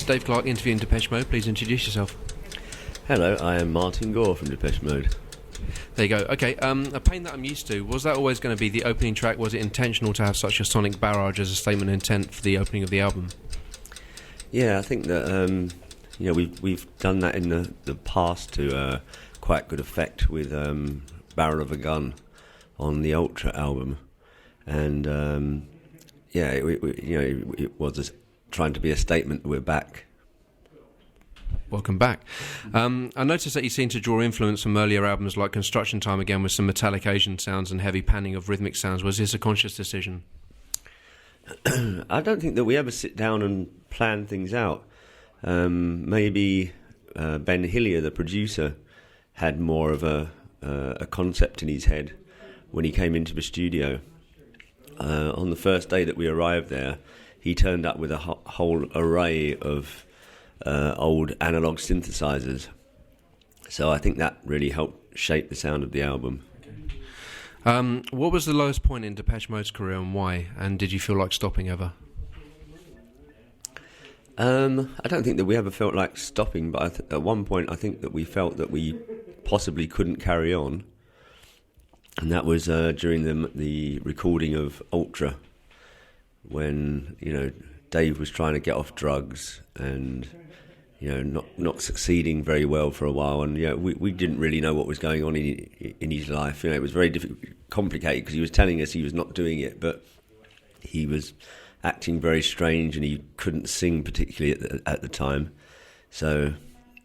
It's Dave Clarke interviewing Depeche Mode. Please introduce yourself. Hello, I am Martin Gore from Depeche Mode. There you go. Okay, A Pain That I'm Used To, was that always going to be the opening track? Was it intentional to have such a sonic barrage as a statement of intent for the opening of the album? Yeah, I think that we've done that in the past to quite good effect with Barrel of a Gun on the Ultra album, and it was trying to be a statement that we're back. Welcome back. I noticed that you seem to draw influence from earlier albums like Construction Time Again with some metallic Asian sounds and heavy panning of rhythmic sounds. Was this a conscious decision? I don't think that we ever sit down and plan things out. Maybe Ben Hillier, the producer, had more of a concept in his head when he came into the studio. On the first day that we arrived there, he turned up with a whole array of old analog synthesizers. So I think that really helped shape the sound of the album. What was the lowest point in Depeche Mode's career and why? And did you feel like stopping ever? I don't think that we ever felt like stopping, but at one point I think that we felt that we possibly couldn't carry on, and that was during the recording of Ultra, when Dave was trying to get off drugs and not succeeding very well for a while, and we didn't really know what was going on in his life. It was very complicated because he was telling us he was not doing it, but he was acting very strange and he couldn't sing particularly at the time. So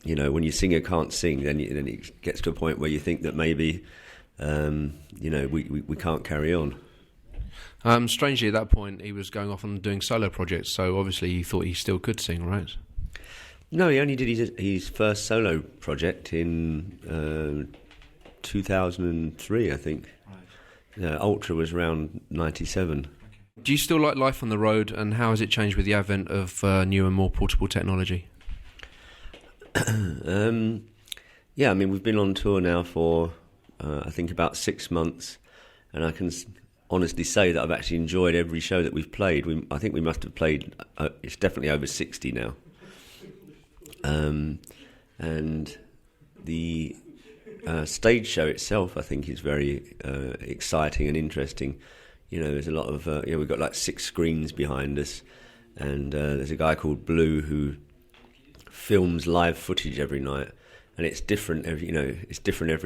when your singer can't sing, then it gets to a point where you think that maybe we can't carry on. Strangely, at that point, he was going off and doing solo projects, so obviously he thought he still could sing, right? No, he only did his first solo project in 2003, I think. Right. Ultra was around 97. Do you still like life on the road, and how has it changed with the advent of new and more portable technology? Yeah, I mean, we've been on tour now for, I think, about 6 months, and I can honestly say that I've actually enjoyed every show that we've played. I think we must have played, it's definitely over 60 now. And the stage show itself, I think, is very exciting and interesting. There's a lot of we've got like 6 screens behind us, and there's a guy called Blue who films live footage every night, and it's different every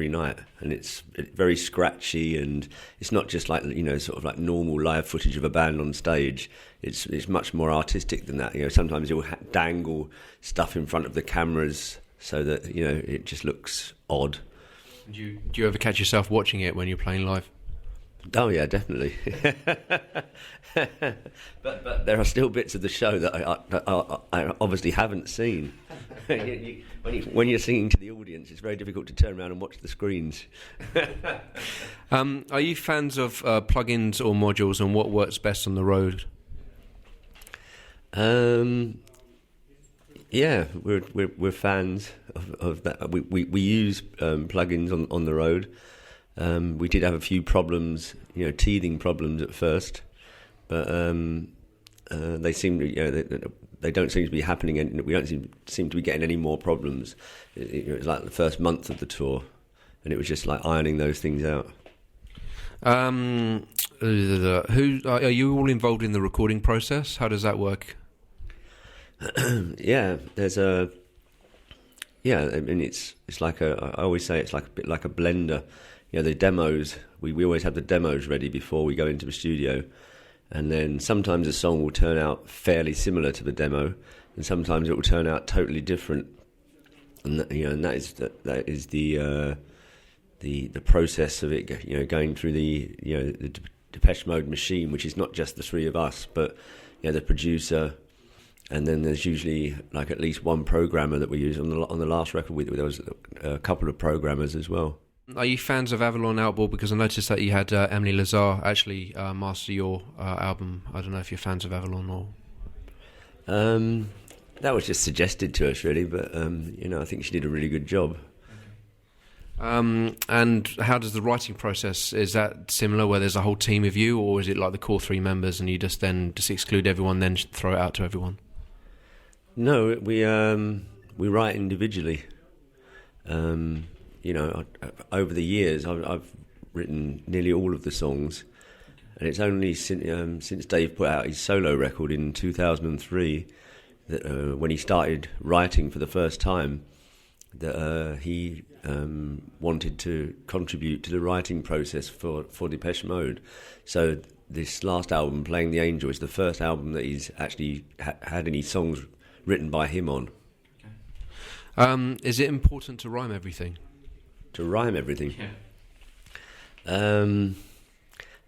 night, and it's very scratchy, and it's not just like sort of like normal live footage of a band on stage. It's much more artistic than that. Sometimes he'll dangle stuff in front of the cameras so that it just looks odd. Do you ever catch yourself watching it when you're playing live? Oh yeah, definitely. but there are still bits of the show that I obviously haven't seen. When you're singing to the audience, it's very difficult to turn around and watch the screens. Are you fans of plugins or modules, and what works best on the road? Yeah, we're fans of that. We use plugins on the road. We did have a few problems, teething problems at first, but they seem to, they don't seem to be happening. We don't seem to be getting any more problems. It was like the first month of the tour, and it was just like ironing those things out. Who are you all involved in the recording process? How does that work? Yeah, there's a. Yeah, I mean it's like I always say it's like a bit like a blender. The demos, we always have the demos ready before we go into the studio, and then sometimes a song will turn out fairly similar to the demo, and sometimes it will turn out totally different. And that is the process of it, going through the Depeche Mode machine, which is not just the 3 of us, but the producer, and then there's usually like at least one programmer that we use on the last record. There was a couple of programmers as well. Are you fans of Avalon Outboard? Because I noticed that you had Emily Lazar actually master your album. I don't know if you're fans of Avalon or... That was just suggested to us, really, but I think she did a really good job. And how does the writing process, is that similar where there's a whole team of you, or is it like the core 3 members and you just exclude everyone, then throw it out to everyone? No, we write individually. Over the years, I've written nearly all of the songs, and it's only since Dave put out his solo record in 2003 that when he started writing for the first time, that he wanted to contribute to the writing process for Depeche Mode. So this last album, Playing the Angel, is the first album that he's actually had any songs written by him on. Is it important to rhyme everything? To rhyme everything? Yeah.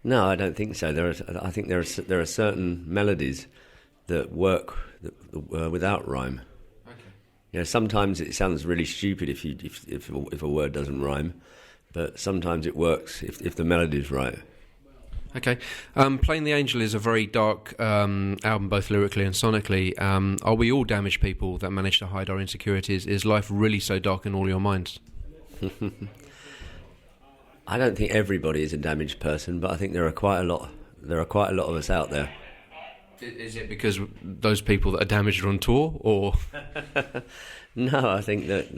No, I don't think so. I think there are certain melodies that work without rhyme. Okay. Sometimes it sounds really stupid if a word doesn't rhyme, but sometimes it works if the melody's right. Okay. Playing the Angel is a very dark album, both lyrically and sonically. Are we all damaged people that manage to hide our insecurities? Is life really so dark in all your minds? I don't think everybody is a damaged person, but I think there are quite a lot of us out there. Is it because those people that are damaged are on tour, or? No, I think that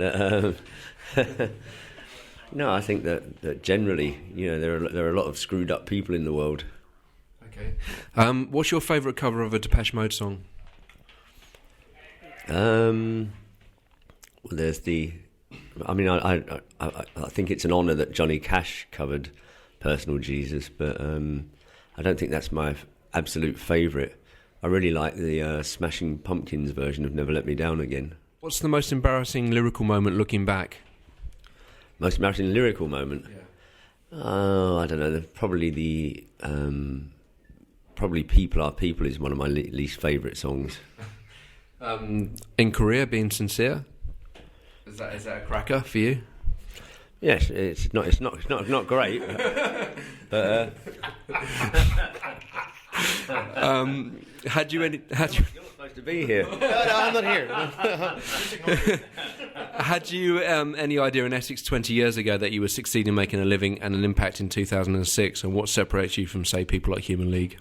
no, I think that generally, there are a lot of screwed up people in the world. Okay. What's your favourite cover of a Depeche Mode song? Well, there's I think it's an honour that Johnny Cash covered Personal Jesus, but I don't think that's my absolute favourite. I really like the Smashing Pumpkins version of Never Let Me Down Again. What's the most embarrassing lyrical moment looking back? Most embarrassing lyrical moment? Yeah. Oh, I don't know. Probably People Are People is one of my least favourite songs. In Korea, Being Sincere? Is that a cracker for you? Yes, it's not great, but had you You're not supposed to be here. No, I'm not here. Had you any idea in Essex 20 years ago that you would succeed in making a living and an impact in 2006? And what separates you from, say, people like Human League?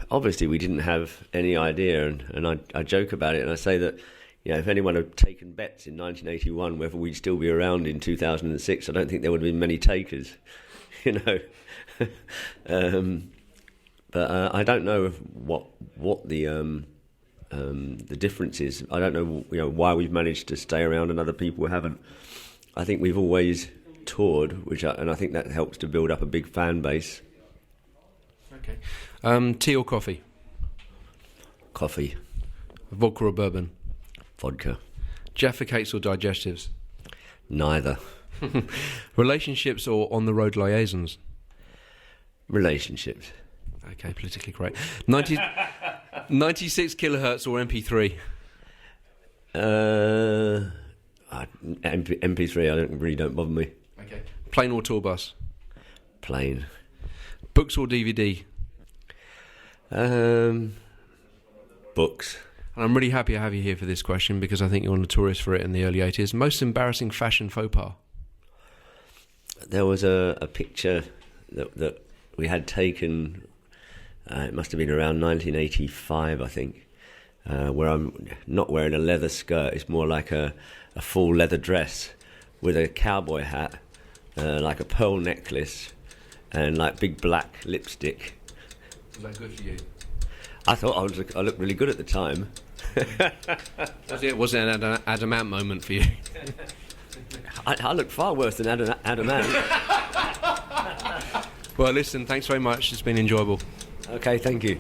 Obviously, we didn't have any idea, and I joke about it, and I say that if anyone had taken bets in 1981 whether we'd still be around in 2006, I don't think there would have been many takers, But I don't know what the difference is. I don't know why we've managed to stay around and other people haven't. I think we've always toured, and I think that helps to build up a big fan base. Okay. Tea or coffee? Coffee. Vodka or bourbon? Vodka. Jaffa cakes or digestives? Neither. Relationships or on-the-road liaisons? Relationships. Okay, politically correct. 96 kilohertz or MP3? MP3 really don't bother me. Okay. Plane or tour bus? Plane. Books or DVD? Books. And I'm really happy to have you here for this question because I think you're notorious for it in the early 80s. Most embarrassing fashion faux pas? There was a picture that we had taken, it must have been around 1985, I think, where I'm not wearing a leather skirt. It's more like a full leather dress with a cowboy hat, like a pearl necklace, and like big black lipstick. Was that good for you? I thought I looked really good at the time. Was it an adamant moment for you? I looked far worse than adamant. Well, listen, thanks very much. It's been enjoyable. Okay, thank you.